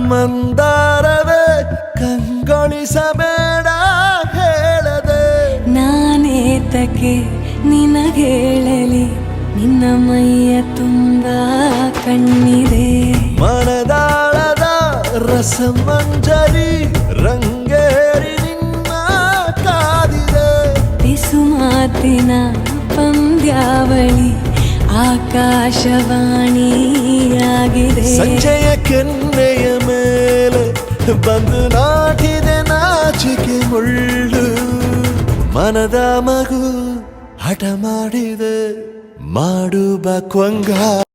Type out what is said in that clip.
ಮಂದಾರವೇ ಕಂಗೊಳಿಸಬೇಡ ಹೇಳದೆ ನಾನೇತಕ್ಕೆ ನಿನಗೇಳಲಿ ನಿನ್ನ ಮೈಯ ತುಂಬ ಕಣ್ಣಿದೆ ಮನದಾಳದ ರಸಮಂಜರಿ ರಂಗೇರಿ ನಿನ್ನ ಕಾದಿದೆ ಬಿಸು ಮಾತಿನ ಪಂದ್ಯಾವಳಿ ಆಕಾಶವಾಣಿಯಾಗಿದೆ ಸಂಜೆಯ ಕೆನ್ನೆಯ ಮೇಲೆ ಬಂದು ನಾಟಿದೆ ನಾಚಿಕೆ ಮುಳ್ಳು ಮನದ ಮಗು ಹಠ ಮಾಡಿದೆ ಮಾಡುವ ಕೊಂಗ